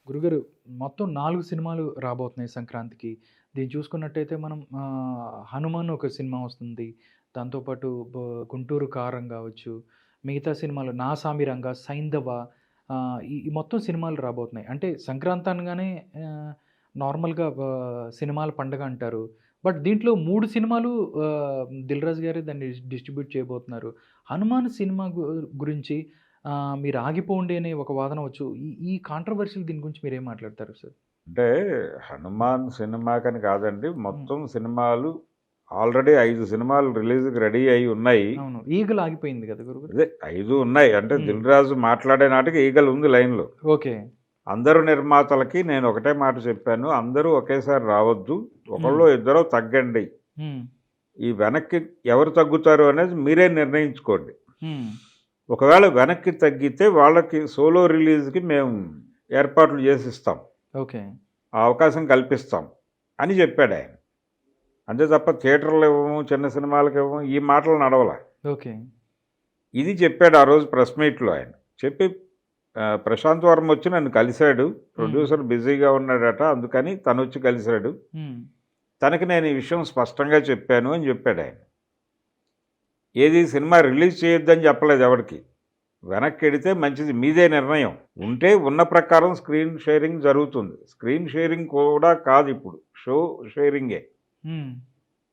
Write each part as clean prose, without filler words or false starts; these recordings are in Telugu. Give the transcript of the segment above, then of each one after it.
గురుగారు మొత్తం 4 సినిమాలు రాబోతున్నాయి సంక్రాంతికి. దీన్ని చూసుకున్నట్టయితే మనం 'హనుమాన్' ఒక సినిమా వస్తుంది. దాంతో పాటు 'గుంటూరు కారం' గావచ్చు, మిగతా సినిమాలు 'నా సామిరంగ', 'సైంధవ' ఈ ఈ మొత్తం సినిమాలు రాబోతున్నాయి. అంటే సంక్రాంతి అనగానే ఆహ్, నార్మల్‌గా సినిమాల పండగ అంటారు. బట్ దీంట్లో 3 సినిమాలు 'దిల్ రాజు' గారే దాన్ని డిస్ట్రిబ్యూట్ చేయబోతున్నారు. 'హనుమాన్' సినిమా గురించి మీరు ఆగిపోండి అనే ఒక వాదన వచ్చు. ఈ ఈ కాంట్రోవర్షియల్ దీని గురించి మీరేం మాట్లాడతారు సార్? అంటే 'హనుమాన్' సినిమాకని కాదండి. మొత్తం సినిమాలు ఆల్రెడీ 5 సినిమాలు రిలీజ్‌కి రెడీ అయ్యి ఉన్నాయి. అవును. 'ఈగలు' ఆగిపోయింది కదా గురుగారు? అదే 5 ఉన్నాయి. అంటే 'దిల్ రాజు' మాట్లాడే నాటికి 'ఈగలు' ఉంది లైన్‌లో. ఓకే. అందరు నిర్మాతలకి నేను ఒకటే మాట చెప్పాను. అందరూ ఒకేసారి రావద్దు. ఒకళ్ళో ఇద్దరో తగ్గండి. హ్మ్. ఈ వెనక్కి ఎవరు తగ్గుతారు అనేది మీరే నిర్ణయించుకోండి. హ్మ్. ఒకవేళ వెనక్కి తగ్గితే వాళ్ళకి సోలో రిలీజ్‌కి మేము ఏర్పాట్లు చేసిస్తాం. ఓకే. ఆ అవకాశం కల్పిస్తాం అని చెప్పాడాయన. అంతే తప్ప థియేటర్లు ఇవ్వము, చిన్న సినిమాలకు ఇవ్వము ఈ మాటలు నడవలా. ఓకే. ఇది చెప్పాడు ఆ రోజు ప్రెస్ మీట్‌లో ఆయన. చెప్పి ప్రశాంత్ వర్మ వచ్చి నన్ను కలిశాడు. ప్రొడ్యూసర్ బిజీగా ఉన్నాడట. అందుకని తనొచ్చి కలిశాడు. హ్మ్. తనకి నేను ఈ విషయం స్పష్టంగా చెప్పాను అని చెప్పాడాయన. ఏది సినిమా రిలీజ్ చేయొద్దని చెప్పలేదు ఎవడికి. వెనక్కెడితే మంచిది మీదే నిర్ణయం. ఉంటే ఉన్న ప్రకారం స్క్రీన్ షేరింగ్ జరుగుతుంది. స్క్రీన్ షేరింగ్ కూడా కాదు ఇప్పుడు. షో షేరింగే. హ్మ్.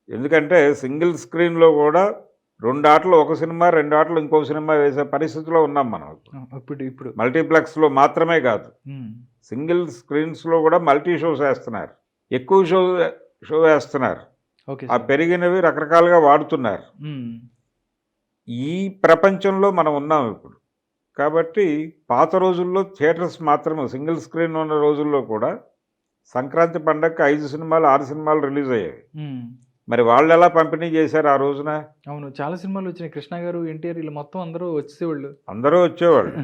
ఎందుకంటే సింగిల్ స్క్రీన్‌లో కూడా 2 ఆటలు ఒక సినిమా, 2 ఆటలు ఇంకో సినిమా వేసే పరిస్థితిలో ఉన్నాం మనం. ఇప్పుడు ఇప్పుడు. మల్టీప్లెక్స్‌లో మాత్రమే కాదు. హ్మ్. సింగిల్ స్క్రీన్స్‌లో కూడా మల్టీ షోస్ వేస్తున్నారు. ఎక్కువ షో వేస్తున్నారు. ఓకే ఆ సార్. పెరిగినవి రకరకాలుగా వాడుతున్నారు. హ్మ్. ఈ ప్రపంచంలో మనం ఉన్నాం ఇప్పుడు. కాబట్టి పాత రోజుల్లో థియేటర్స్ మాత్రమే సింగిల్ స్క్రీన్ ఉన్న రోజుల్లో కూడా సంక్రాంతి పండగకి 5 సినిమాలు, 6 సినిమాలు రిలీజ్ అయ్యేవి. హ్మ్. మరి వాళ్ళు ఎలా పంపిణీ చేశారు ఆ రోజున? అవును. చాలా సినిమాలు వచ్చినాయి. 'కృష్ణ' గారు, 'ఎన్టీఆర్' ఈళ్ళు మొత్తం అందరూ వచ్చేసేవాళ్ళు. అందరూ వచ్చేవాళ్ళు.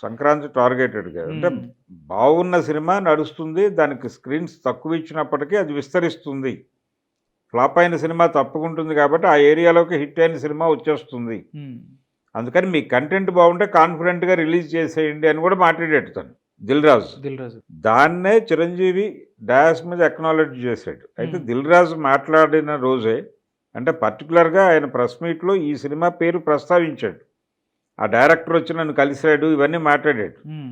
సంక్రాంతి టార్గెటెడ్‌గా. అంటే హ్మ్. బాగున్న సినిమా నడుస్తుంది. దానికి స్క్రీన్స్ తక్కువ ఇచ్చినప్పటికీ అది విస్తరిస్తుంది. ఫ్లాప్ అయిన సినిమా తప్పుకుంటుంది కాబట్టి ఆ ఏరియాలోకి హిట్ అయిన సినిమా వచ్చేస్తుంది. హ్మ్. అందుకని మీ కంటెంట్ బాగుంటే కాన్ఫిడెంట్‌గా రిలీజ్ చేసేయండి అని కూడా మాట్లాడాడు తను. 'దిల్ రాజు'. 'దిల్ రాజు'. దాన్నే చిరంజీవి డయాస్ మీద అక్నాలెడ్జ్ చేశాడు. అయితే 'దిల్ రాజు' మాట్లాడిన రోజే అంటే పర్టికులర్‌గా ఆయన ప్రెస్ మీట్‌లో ఈ సినిమా పేరు ప్రస్తావించాడు. ఆ డైరెక్టర్ వచ్చి నన్ను కలిసాడు ఇవన్నీ మాట్లాడాడు. హ్మ్.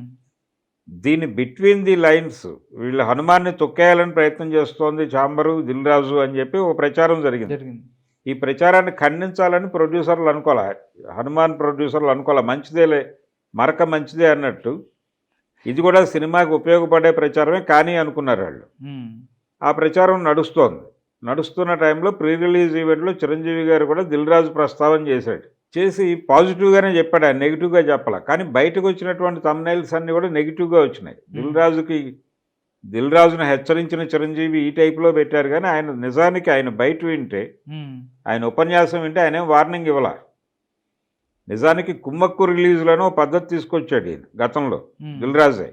దీని బిట్వీన్ ది లైన్స్ వీళ్ళు హనుమాన్ని తొక్కేయాలని ప్రయత్నం చేస్తోంది చాంబరు, 'దిల్ రాజు' అని చెప్పి ఒక ప్రచారం జరిగింది. జరిగింది. ఈ ప్రచారాన్ని ఖండించాలని ప్రొడ్యూసర్లు అనుకోలే. హనుమాన్ ప్రొడ్యూసర్లు అనుకోలే. మంచిదేలే, మరక మంచిదే అన్నట్టు ఇది కూడా సినిమాకి ఉపయోగపడే ప్రచారమే కానీ అనుకున్నారు వాళ్ళు. హ్మ్. ఆ ప్రచారం నడుస్తోంది. నడుస్తున్న టైంలో ప్రీ రిలీజ్ ఈవెంట్లో చిరంజీవి గారు కూడా 'దిల్ రాజు' ప్రస్తావన చేశాడు. చేసి పాజిటివ్గానే చెప్పాడు ఆయన, నెగిటివ్గా చెప్పాల. కానీ బయటకు వచ్చినటువంటి థంబ్నెయిల్స్ అన్నీ కూడా నెగిటివ్గా వచ్చినాయి. 'దిల్ రాజు'ని హెచ్చరించిన చిరంజీవి ఈ టైప్లో పెట్టారు కానీ ఆయన నిజానికి ఆయన బయట వింటే, ఆయన ఉపన్యాసం వింటే ఆయన వార్నింగ్ ఇవ్వాల. నిజానికి 'కుమ్మక్కు' రిలీజ్లోనో పద్ధతి తీసుకొచ్చాడు ఈయన గతంలో 'దిల్ రాజే'.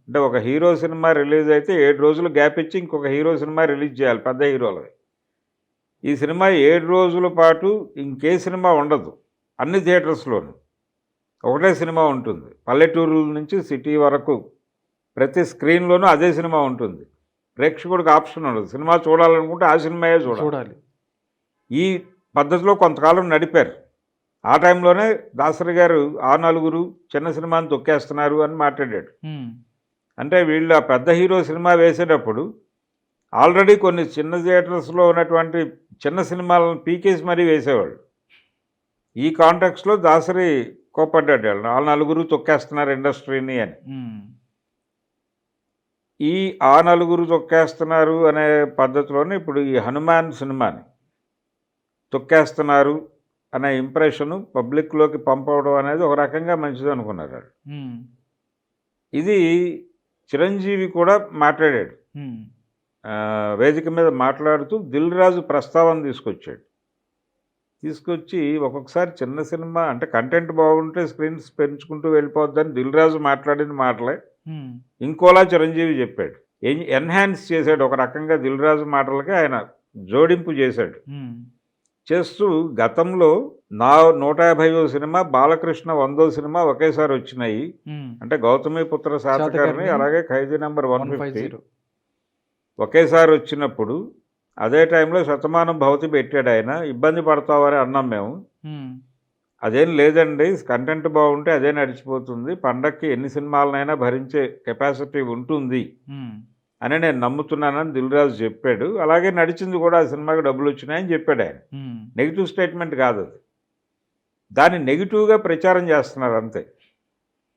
అంటే ఒక హీరో సినిమా రిలీజ్ అయితే 7 రోజులు గ్యాప్ ఇచ్చి ఇంకొక హీరో సినిమా రిలీజ్ చేయాలి పెద్ద హీరోలవి. ఈ సినిమా 7 రోజుల పాటు ఇంకే సినిమా ఉండదు అన్ని థియేటర్స్లోనూ. ఒకటే సినిమా ఉంటుంది. పల్లెటూరుల నుంచి సిటీ వరకు ప్రతి స్క్రీన్లోనూ అదే సినిమా ఉంటుంది. ప్రేక్షకుడికి ఆప్షన్ ఉండదు. సినిమా చూడాలనుకుంటే ఆ సినిమాయే చూడాలి. ఈ పద్ధతిలో కొంతకాలం నడిపారు. ఆ టైంలోనే దాసరి గారు ఆ నలుగురు చిన్న సినిమాని తొక్కేస్తున్నారు అని మాట్లాడాడు. అంటే వీళ్ళు ఆ పెద్ద హీరో సినిమా వేసేటప్పుడు ఆల్రెడీ కొన్ని చిన్న థియేటర్స్లో ఉన్నటువంటి చిన్న సినిమాలను పీకేసి మరీ వేసేవాళ్ళు. ఈ కాంటాక్ట్స్లో దాసరి కోపడ్డాడు. వాళ్ళు ఆ నలుగురు తొక్కేస్తున్నారు ఇండస్ట్రీని అని. ఈ ఆ నలుగురు తొక్కేస్తున్నారు అనే పద్ధతిలోనే ఇప్పుడు ఈ హనుమాన్ సినిమాని తొక్కేస్తున్నారు అనే ఇంప్రెషను పబ్లిక్లోకి పంపవడం అనేది ఒక రకంగా మంచిది అనుకున్నారు వాళ్ళు. ఇది చిరంజీవి కూడా మాట్లాడాడు. వేదిక మీద మాట్లాడుతూ 'దిల్ రాజు' ప్రస్తావన తీసుకొచ్చి ఒక్కొక్కసారి చిన్న సినిమా అంటే కంటెంట్ బాగుంటే స్క్రీన్స్ పెంచుకుంటూ వెళ్ళిపోద్దని 'దిల్ రాజు' మాట్లాడిన మాటలే ఇంకోలా చిరంజీవి చెప్పాడు. ఎన్హాన్స్ చేశాడు ఒక రకంగా 'దిల్ రాజు' మాటలకి ఆయన జోడింపు చేశాడు. చేస్తూ గతంలో నా 150వ సినిమా, బాలకృష్ణ 100వ సినిమా ఒకేసారి వచ్చినాయి. అంటే గౌతమిపుత్ర శాతకర్ణి, అలాగే ఖైదీ నెంబర్ 150 ఒకేసారి వచ్చినప్పుడు అదే టైంలో శతమానం భవతి పెట్టాడు ఆయన. ఇబ్బంది పడతావని అన్నాం మేము. అదేం లేదండి, కంటెంట్ బాగుంటే అదే నడిచిపోతుంది, పండక్కి ఎన్ని సినిమాలనైనా భరించే కెపాసిటీ ఉంటుంది అని నేను నమ్ముతున్నానని దిల్ రాజు చెప్పాడు. అలాగే నడిచింది కూడా, ఆ సినిమాకి డబ్బులు వచ్చినాయని చెప్పాడు ఆయన. నెగిటివ్ స్టేట్మెంట్ కాదు అది, దాన్ని నెగిటివ్గా ప్రచారం చేస్తున్నారు అంతే.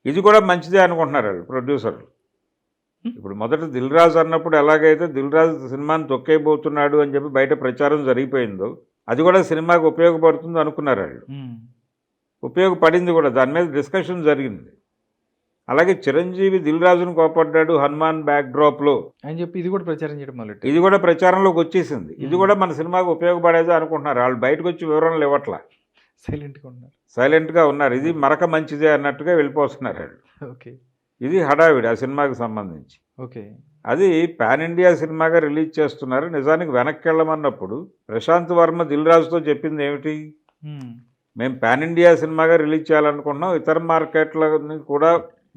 ఇది కూడా మంచిదే అనుకుంటున్నారు వాళ్ళు ప్రొడ్యూసర్లు. ఇప్పుడు మొదట దిల్ రాజు అన్నప్పుడు ఎలాగైతే దిల్ రాజు సినిమాని తొక్కేయబోతున్నాడు అని చెప్పి బయట ప్రచారం జరిగిపోయిందో, అది కూడా సినిమాకి ఉపయోగపడుతుంది అనుకున్నారు వాళ్ళు. ఉపయోగపడింది కూడా, దాని మీద డిస్కషన్ జరిగింది. అలాగే చిరంజీవి దిల్ రాజును కోపడ్డాడు హనుమాన్ బ్యాక్ డ్రాప్లో అని చెప్పి ఇది కూడా ప్రచారం చేయడం మొదలెట్టారు. ఇది కూడా ప్రచారంలోకి వచ్చేసింది. ఇది కూడా మన సినిమాకి ఉపయోగపడేది అనుకుంటున్నారు వాళ్ళు. బయటకు వచ్చి వివరణలు ఇవ్వట్లా, సైలెంట్గా ఉన్నారు. ఇది మరక మంచిదే అన్నట్టుగా వెళ్ళిపోతున్నారు వాళ్ళు. ఓకే, ఇది హడావిడి ఆ సినిమాకి సంబంధించి. ఓకే, అది పాన్ ఇండియా సినిమాగా రిలీజ్ చేస్తున్నారు. నిజానికి వెనక్కి వెళ్ళమన్నప్పుడు ప్రశాంత్ వర్మ దిల్ రాజుతో చెప్పింది ఏమిటి, మేము పాన్ ఇండియా సినిమాగా రిలీజ్ చేయాలనుకున్నాం, ఇతర మార్కెట్లని కూడా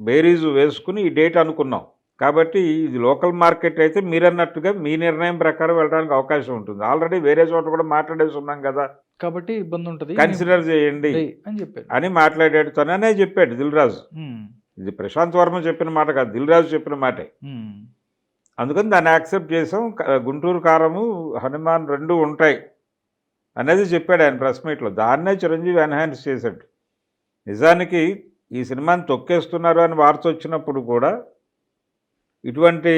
బేరీజు వేసుకుని ఈ డేట్ అనుకున్నాం, కాబట్టి ఇది లోకల్ మార్కెట్ అయితే మీరన్నట్టుగా మీ నిర్ణయం ప్రకారం వెళ్ళడానికి అవకాశం ఉంటుంది. ఆల్రెడీ వేరే చోట కూడా మాట్లాడేసి ఉన్నాం కదా, కాబట్టి ఇబ్బంది ఉంటుంది, కన్సిడర్ చేయండి అని చెప్పాడు అని మాట్లాడాడు. తననే చెప్పాడు దిల్ రాజు. ఇది ప్రశాంత్ వర్మ చెప్పిన మాట కాదు, దిల్ రాజు చెప్పిన మాటే. అందుకని దాన్ని యాక్సెప్ట్ చేసాం. గుంటూరు కారము, హనుమాన్ రెండు ఉంటాయి అనేది చెప్పాడు ఆయన ప్రెస్ మీట్లో. దాన్నే చిరంజీవి ఎన్హాన్స్ చేశాడు. నిజానికి ఈ సినిమాని తొక్కేస్తున్నారు అని వార్త వచ్చినప్పుడు కూడా ఇటువంటి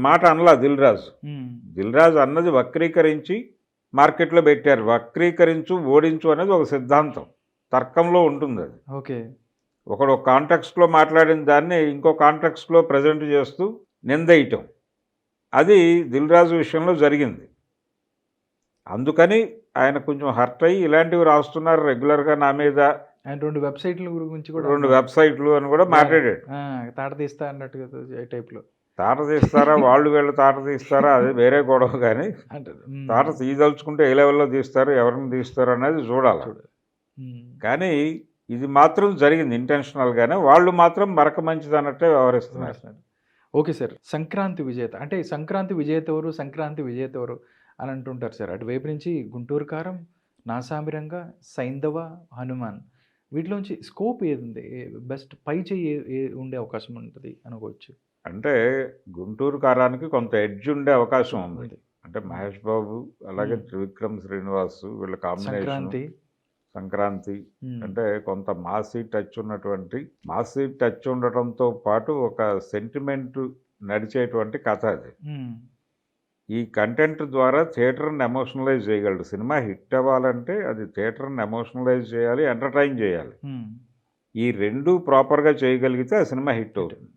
మాట అనలా దిల్ రాజు. దిల్ రాజు అన్నది వక్రీకరించి మార్కెట్లో పెట్టారు. వక్రీకరించు ఓడించు అనేది ఒక సిద్ధాంతం, తర్కంలో ఉంటుంది అది. ఓకే, ఒకడు ఒక కాంటెక్స్ట్లో మాట్లాడిన దాన్ని ఇంకో కాంటెక్స్ట్లో ప్రజెంట్ చేస్తూ నిందేయటం, అది దిల్ రాజు విషయంలో జరిగింది. అందుకని ఆయన కొంచెం హర్ట్ అయ్యి ఇలాంటివి రాస్తున్నారు రెగ్యులర్గా నా మీద. ఆయన 2 వెబ్సైట్ల గురించి కూడా, 2 వెబ్సైట్లు అని కూడా మాట్లాడాడు. తాట తీస్తా అన్నట్టుగా టైప్లో. తాట తీస్తారా వాళ్ళు వీళ్ళు తాట తీస్తారా అది వేరే గొడవ, కానీ తాట తీయదలుచుకుంటే ఏ లెవెల్లో తీస్తారు, ఎవరిని తీస్తారు అనేది చూడాలి. కానీ ఇది మాత్రం జరిగింది ఇంటెన్షనల్గానే. వాళ్ళు మాత్రం మరక మంచిది అన్నట్టే వ్యవహరిస్తున్నారు. ఓకే సార్, సంక్రాంతి విజేత అంటే సంక్రాంతి విజేత ఎవరు, సంక్రాంతి విజేత ఎవరు అని అంటుంటారు సార్. అటువైపు నుంచి గుంటూరు కారం, నాసామిరంగా, సైంధవ, హనుమాన్, వీటిలోంచి స్కోప్ ఏది ఉంది, బెస్ట్ పై చెయ్యి ఉండే అవకాశం ఉంటుంది అనుకోవచ్చు? అంటే గుంటూరు కారానికి కొంత ఎడ్జ్ ఉండే అవకాశం ఉంది. అంటే మహేష్ బాబు అలాగే త్రివిక్రమ్ శ్రీనివాస్ వీళ్ళ కాంబినేషన్, సంక్రాంతి అంటే కొంత మాసీ టచ్ ఉన్నటువంటి, మాసీ టచ్ ఉండటంతో పాటు ఒక సెంటిమెంట్ నడిచేటువంటి కథ అది. ఈ కంటెంట్ ద్వారా థియేటర్ని ఎమోషనలైజ్ చేయగలడు. సినిమా హిట్ అవ్వాలంటే అది థియేటర్ని ఎమోషనలైజ్ చేయాలి, ఎంటర్టైన్ చేయాలి. ఈ రెండు ప్రాపర్గా చేయగలిగితే ఆ సినిమా హిట్ అవుతుంది.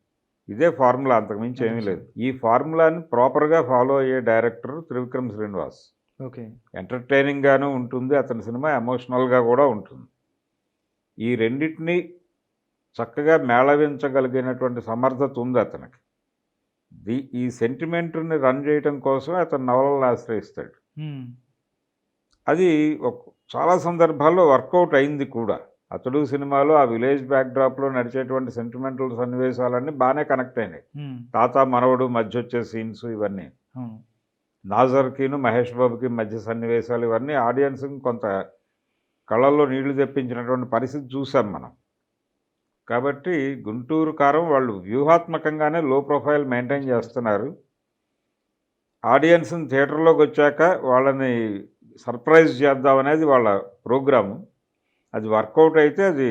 ఇదే ఫార్ములా, అంతకుమించి ఏమీ లేదు. ఈ ఫార్ములాని ప్రాపర్గా ఫాలో అయ్యే డైరెక్టర్ త్రివిక్రమ్ శ్రీనివాస్. ఓకే, ఎంటర్టైనింగ్గాను ఉంటుంది అతని సినిమా, ఎమోషనల్గా కూడా ఉంటుంది. ఈ రెండింటినీ చక్కగా మేళవించగలిగినటువంటి సమర్థత ఉంది అతనికి. ఈ సెంటిమెంట్ని రన్ చేయటం కోసం అతను నవలను ఆశ్రయిస్తాడు. అది చాలా సందర్భాల్లో వర్కౌట్ అయింది కూడా. అతడు సినిమాలో ఆ విలేజ్ బ్యాక్డ్రాప్లో నడిచేటువంటి సెంటిమెంటల్ సన్నివేశాలన్నీ బాగానే కనెక్ట్ అయినాయి. తాత మనవడు మధ్య వచ్చే సీన్స్ ఇవన్నీ, నాజర్కిను మహేష్ బాబుకి మధ్య సన్నివేశాలు, ఇవన్నీ ఆడియన్స్కి కొంత కళ్ళల్లో నీళ్లు తెప్పించినటువంటి పరిస్థితి చూసాం మనం. కాబట్టి గుంటూరు కారం వాళ్ళు వ్యూహాత్మకంగానే లో ప్రొఫైల్ మెయింటైన్ చేస్తున్నారు. ఆడియన్స్ని థియేటర్లోకి వచ్చాక వాళ్ళని సర్ప్రైజ్ చేద్దామనేది వాళ్ళ ప్రోగ్రాము. అది వర్కౌట్ అయితే అది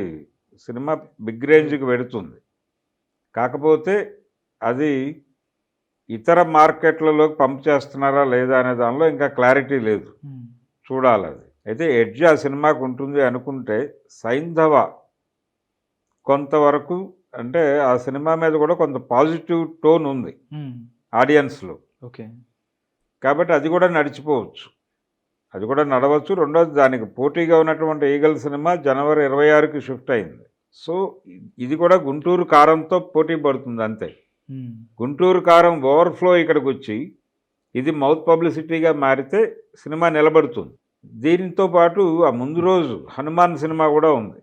సినిమా బిగ్ రేంజ్కి వెడుతుంది. కాకపోతే అది ఇతర మార్కెట్లలోకి పంప్ చేస్తున్నారా లేదా అనే దానిలో ఇంకా క్లారిటీ లేదు, చూడాలి. అది అయితే ఎడ్జ్ ఆ సినిమాకు ఉంటుంది అనుకుంటే, సైంధవ కొంతవరకు అంటే ఆ సినిమా మీద కూడా కొంత పాజిటివ్ టోన్ ఉంది ఆడియన్స్లో. ఓకే, కాబట్టి అది కూడా నడిచిపోవచ్చు, అది కూడా నడవచ్చు. రెండోది, దానికి పోటీగా ఉన్నటువంటి ఈగల్ సినిమా జనవరి 26కి షిఫ్ట్ అయింది. సో ఇది కూడా గుంటూరు కారంతో పోటీ పడుతుంది అంతే. గుంటూరు కారం ఓవర్ఫ్లో ఇక్కడికి వచ్చి ఇది మౌత్ పబ్లిసిటీగా మారితే సినిమా నిలబడుతుంది. దీనితో పాటు ఆ ముందు రోజు హనుమాన్ సినిమా కూడా ఉంది.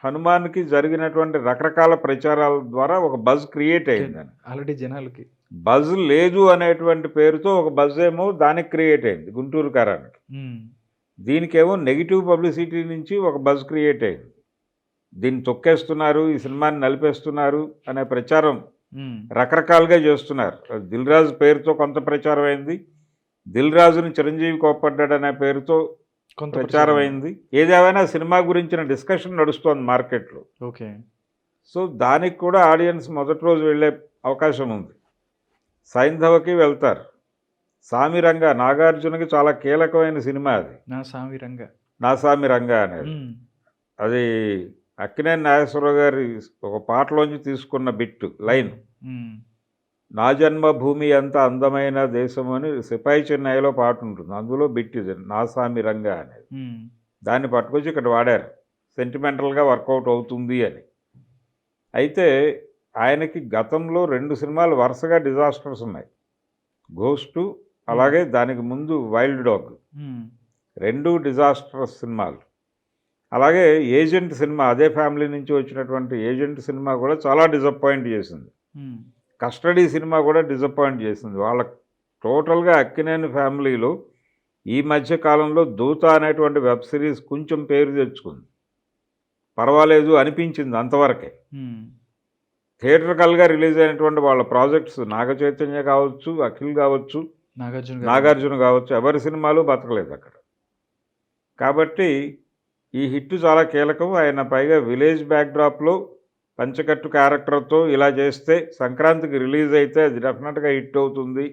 హనుమాన్కి జరిగినటువంటి రకరకాల ప్రచారాల ద్వారా ఒక బజ్ క్రియేట్ అయిందని. ఆల్రెడీ జనాలకి బజ్ లేదు అనేటువంటి పేరుతో ఒక బజ్ ఏమో దానికి క్రియేట్ అయింది గుంటూరు కారానికి. దీనికేమో నెగిటివ్ పబ్లిసిటీ నుంచి ఒక బజ్ క్రియేట్ అయింది. దీన్ని తొక్కేస్తున్నారు, ఈ సినిమాని నలిపేస్తున్నారు అనే ప్రచారం రకరకాలుగా చేస్తున్నారు. దిల్ రాజు పేరుతో కొంత ప్రచారం అయింది, దిల్ రాజుని చిరంజీవి కోప్పడ్డాడు అనే పేరుతో ప్రచారం అయింది. ఏదేమైనా సినిమా గురించిన డిస్కషన్ నడుస్తోంది మార్కెట్లో. ఓకే. సో దానికి కూడా ఆడియన్స్ మొదటి రోజు వెళ్ళే అవకాశం ఉంది. సైంధవకి వెళ్తారు. సామిరంగ నాగార్జునకి చాలా కీలకమైన సినిమా అది, నా సామిరంగ అనేది. అది అక్కినేని నాగేశ్వరరావు గారి ఒక పాటలోంచి తీసుకున్న బిట్టు లైన్. నా జన్మభూమి అంత అందమైన దేశం అని సిపాయి చెన్నైలో పాట ఉంటుంది, అందులో బిట్ ఇది నా సామిరంగ అనేది. దాన్ని పట్టుకొచ్చి ఇక్కడ వాడారు, సెంటిమెంటల్గా వర్కౌట్ అవుతుంది అని. అయితే ఆయనకి గతంలో 2 సినిమాలు వరుసగా డిజాస్టర్స్ ఉన్నాయి, ఘోస్టు అలాగే దానికి ముందు వైల్డ్ డాగ్, 2 డిజాస్టర్స్ సినిమాలు. అలాగే ఏజెంట్ సినిమా, అదే ఫ్యామిలీ నుంచి వచ్చినటువంటి ఏజెంట్ సినిమా కూడా చాలా డిసప్పాయింట్ చేసింది. కస్టడీ సినిమా కూడా డిసప్పాయింట్ చేసింది. వాళ్ళ టోటల్గా అక్కినేని ఫ్యామిలీలో ఈ మధ్య కాలంలో దూత అనేటువంటి వెబ్ సిరీస్ కొంచెం పేరు తెచ్చుకుంది, పర్వాలేదు అనిపించింది అంతవరకే. థియేటర్కల్గా రిలీజ్ అయినటువంటి వాళ్ళ ప్రాజెక్ట్స్ నాగ చైతన్య కావచ్చు, అఖిల్ కావచ్చు, నాగార్జున కావచ్చు, ఎవరి సినిమాలు బతకలేదు అక్కడ. కాబట్టి ఈ హిట్ చాలా కీలకం. ఆయన పైగా విలేజ్ బ్యాక్డ్రాప్లో పంచకట్టు క్యారెక్టర్తో ఇలా చేస్తే సంక్రాంతికి రిలీజ్ అయితే అది డెఫినెట్గా హిట్ అవుతుంది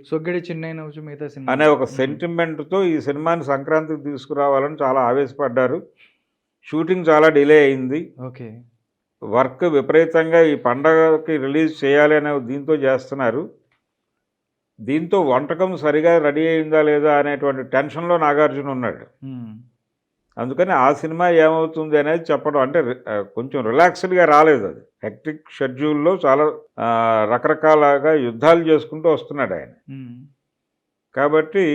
అనే ఒక సెంటిమెంట్తో ఈ సినిమాని సంక్రాంతికి తీసుకురావాలని చాలా ఆవేశపడ్డారు. షూటింగ్ చాలా డిలే అయింది. ఓకే. వర్క్ విపరీతంగా ఈ పండగకి రిలీజ్ చేయాలి అనే దీంతో చేస్తున్నారు. దీంతో వంటకం సరిగా రెడీ అయిందా లేదా అనేటువంటి టెన్షన్లో నాగార్జున ఉన్నాడు. అందుకని ఆ సినిమా ఏమవుతుంది అనేది చెప్పడం అంటే కొంచెం రిలాక్స్డ్గా రాలేదు. అది హెక్టిక్ షెడ్యూల్లో చాలా రకరకాలుగా యుద్ధాలు చేసుకుంటూ వస్తున్నాడు ఆయన. కాబట్టి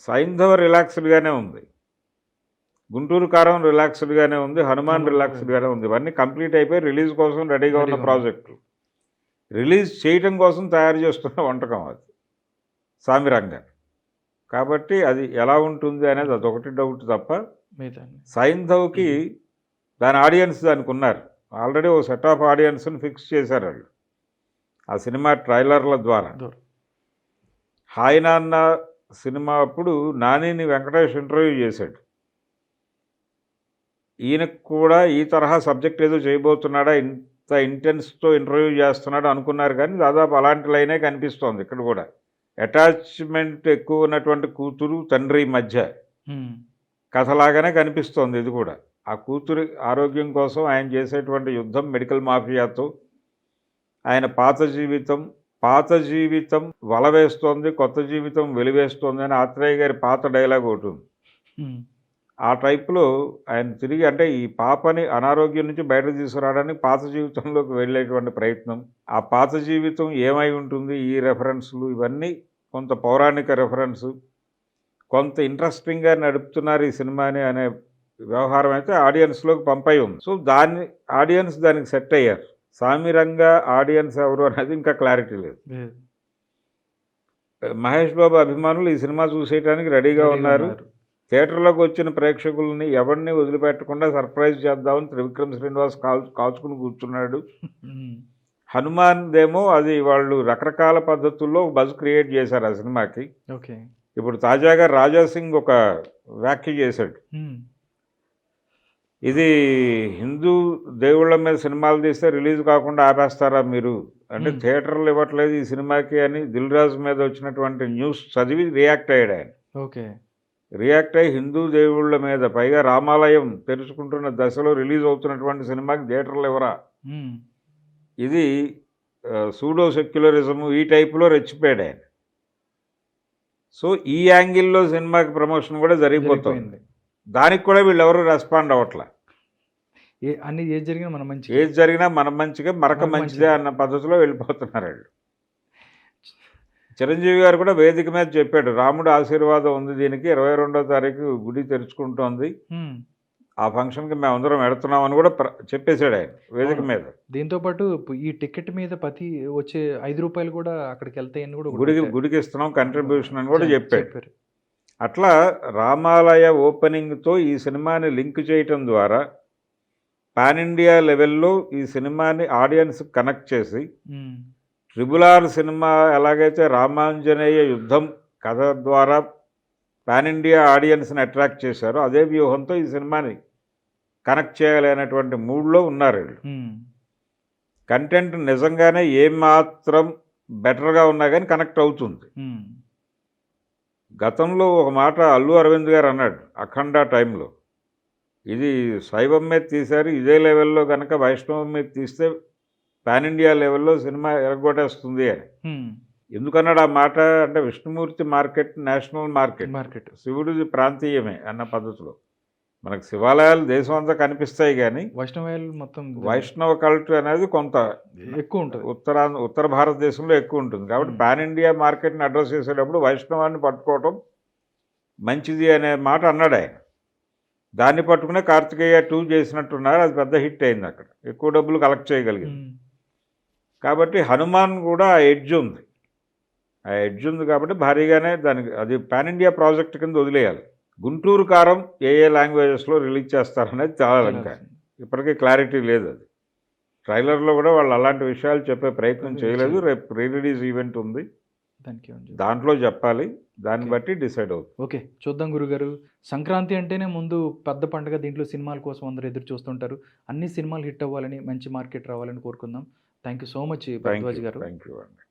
సైంధవ రిలాక్స్డ్గానే ఉంది, గుంటూరు కారం రిలాక్స్డ్గానే ఉంది, హనుమాన్ రిలాక్స్డ్గానే ఉంది. ఇవన్నీ కంప్లీట్ అయిపోయి రిలీజ్ కోసం రెడీగా ఉన్న ప్రాజెక్టులు. రిలీజ్ చేయడం కోసం తయారు చేస్తున్న వంటకం అది సామిరంగ. కాబట్టి అది ఎలా ఉంటుంది అనేది అదొకటి డౌట్ తప్ప సైంధవ్కి దాని ఆడియన్స్ దానికి ఉన్నారు. ఆల్రెడీ ఒక సెట్ ఆఫ్ ఆడియన్స్ని ఫిక్స్ చేశారు వాళ్ళు ఆ సినిమా ట్రైలర్ల ద్వారా. హాయ్ నాన్న సినిమా అప్పుడు నానిని వెంకటేష్ ఇంటర్వ్యూ చేశాడు. ఈయనకు కూడా ఈ తరహా సబ్జెక్ట్ ఏదో చేయబోతున్నాడా, ఇంత ఇంటెన్స్తో ఇంటర్వ్యూ చేస్తున్నాడు అనుకున్నారు. కానీ దాదాపు అలాంటి లైనే కనిపిస్తోంది ఇక్కడ కూడా. అటాచ్మెంట్ ఎక్కువ ఉన్నటువంటి కూతురు తండ్రి మధ్య కథలాగానే కనిపిస్తోంది ఇది కూడా. ఆ కూతురి ఆరోగ్యం కోసం ఆయన చేసేటువంటి యుద్ధం మెడికల్ మాఫియాతో, ఆయన పాత జీవితం వల వేస్తోంది, కొత్త జీవితం వెలివేస్తోంది అని ఆత్రేయ గారి పాత డైలాగ్ ఒకటి ఉంది. ఆ టైప్లో ఆయన తిరిగి అంటే ఈ పాపని అనారోగ్యం నుంచి బయట తీసుకురావడానికి పాత జీవితంలోకి వెళ్ళేటువంటి ప్రయత్నం, ఆ పాత జీవితం ఏమై ఉంటుంది, ఈ రెఫరెన్స్లు ఇవన్నీ కొంత పౌరాణిక రెఫరెన్సు, కొంత ఇంట్రెస్టింగ్గా నడుపుతున్నారు ఈ సినిమాని అనే వ్యవహారం అయితే ఆడియన్స్లోకి పంపై ఉంది. సో ఆడియన్స్ దానికి సెట్ అయ్యారు. సామిరంగా ఆడియన్స్ ఎవరు అనేది ఇంకా క్లారిటీ లేదు. మహేష్ బాబు అభిమానులు ఈ సినిమా చూసేయడానికి రెడీగా ఉన్నారు. థియేటర్లోకి వచ్చిన ప్రేక్షకుల్ని ఎవరిని వదిలిపెట్టకుండా సర్ప్రైజ్ చేద్దామని త్రివిక్రమ్ శ్రీనివాస్ కాల్చుకుని కూర్చున్నాడు. హనుమాన్ దేమో అది వాళ్ళు రకరకాల పద్ధతుల్లో బజ్ క్రియేట్ చేశారు ఆ సినిమాకి. ఓకే. ఇప్పుడు తాజాగా రాజాసింగ్ ఒక వ్యాఖ్య చేశాడు, ఇది హిందూ దేవుళ్ళ మీద సినిమాలు తీస్తే రిలీజ్ కాకుండా ఆపేస్తారా మీరు అంటే, థియేటర్లు ఇవ్వట్లేదు ఈ సినిమాకి అని దిల్ రాజు మీద వచ్చినటువంటి న్యూస్ చదివి రియాక్ట్ అయ్యాడు ఆయన. ఓకే. రియాక్ట్ అయ్యి హిందూ దేవుళ్ళ మీద, పైగా రామాలయం తెరుచుకుంటున్న దశలో రిలీజ్ అవుతున్నటువంటి సినిమాకి థియేటర్లు ఇవ్వరా, ఇది సూడో సెక్యులరిజము, ఈ టైపులో రెచ్చిపోయాడు ఆయన. సో ఈ యాంగిల్లో సినిమాకి ప్రమోషన్ కూడా జరిగిపోతుంది. దానికి కూడా వీళ్ళు ఎవరు రెస్పాండ్ అవ్వట్లా. ఏది జరిగినా మన మంచిగా మరక మంచిదే అన్న పద్ధతిలో వెళ్ళిపోతున్నారు వాళ్ళు. చిరంజీవి గారు కూడా వేదిక మీద చెప్పాడు, రాముడు ఆశీర్వాదం ఉంది దీనికి, 22వ తారీఖు గుడి తెరుచుకుంటోంది, హ్మ్. ఆ ఫంక్షన్కి మేమందరం వెళుతున్నామని కూడా చెప్పేశాడు ఆయన వేదిక అవును. మీద. దీంతో పాటు ఈ టికెట్ మీద ప్రతి వచ్చే ₹5 కూడా అక్కడికెళ్తాయని కూడా ఒకటి గుడికి పెట్టారు. గుడికి ఇస్తున్నాం కంట్రిబ్యూషన్ అని కూడా చెప్పాడు. చెప్పారు. అట్లా రామాలయ ఓపెనింగ్తో ఈ సినిమాని లింక్ చేయటం ద్వారా పాన్ ఇండియా లెవెల్లో ఈ సినిమాని ఆడియన్స్ కనెక్ట్ చేసి హ్మ్. RRR సినిమా ఎలాగైతే రామాంజనేయ యుద్ధం కథ ద్వారా పాన్ ఇండియా ఆడియన్స్ని అట్రాక్ట్ చేశారో అదే వ్యూహంతో ఈ సినిమాని కనెక్ట్ చేయాలి అనేటువంటి మూడ్లో ఉన్నారు వీళ్ళు. హ్మ్. కంటెంట్ నిజంగానే ఏమాత్రం బెటర్గా ఉన్నా కానీ కనెక్ట్ అవుతుంది. హ్మ్. గతంలో ఒక మాట అల్లు అరవింద్ గారు అన్నాడు అఖండ టైంలో, ఇది శైవం మీద తీశారు, ఇదే లెవెల్లో కనుక వైష్ణవం మీద తీస్తే పాన్ ఇండియా లెవెల్లో సినిమా ఎరగొట్టేస్తుంది అని. హ్మ్. ఎందుకన్నాడు ఆ మాట అంటే, విష్ణుమూర్తి మార్కెట్ నేషనల్ మార్కెట్, మార్కెట్. శివుడిది ప్రాంతీయమే అన్న పద్ధతిలో. మనకు శివాలయాలు దేశం అంతా కనిపిస్తాయి కానీ వైష్ణవాయలు మొత్తం వైష్ణవ కల్ట్ అనేది కొంత ఎక్కువ ఉంటుంది. ఉత్తర భారతదేశంలో ఎక్కువ ఉంటుంది. కాబట్టి పాన్ ఇండియా మార్కెట్ని అడ్రస్ చేసేటప్పుడు వైష్ణవాన్ని పట్టుకోవటం మంచిది అనే మాట అన్నాడు ఆయన. దాన్ని పట్టుకునే కార్తికేయ 2 చేసినట్టున్నారు, అది పెద్ద హిట్ అయింది, అక్కడ ఎక్కువ డబ్బులు కలెక్ట్ చేయగలిగింది. హ్మ్. కాబట్టి హనుమాన్ కూడా ఆ ఎడ్జ్ ఉంది, ఆ ఎడ్జ్ ఉంది కాబట్టి భారీగానే దానికి అది పాన్ ఇండియా ప్రాజెక్ట్ కింద వదిలేయాలి. గుంటూరు కారం ఏ లాంగ్వేజెస్లో రిలీజ్ చేస్తారనేది చాలా ఇంకా ఇప్పటికీ క్లారిటీ లేదు. అది ట్రైలర్లో కూడా వాళ్ళు అలాంటి విషయాలు చెప్పే ప్రయత్నం చేయలేదు. రేపు ప్రీ రిలీజ్ ఈవెంట్ ఉంది, దాంట్లో చెప్పాలి, దాన్ని బట్టి డిసైడ్ అవుతుంది. ఓకే, చూద్దాం గురుగారు. సంక్రాంతి అంటేనే ముందు పెద్ద పండుగ, దీంట్లో సినిమాల కోసం అందరూ ఎదురు చూస్తుంటారు. అన్ని సినిమాలు హిట్ అవ్వాలని, మంచి మార్కెట్ రావాలని కోరుకుందాం. Thank you so much Bharadwaj గారు. థ్యాంక్ యూ అండి.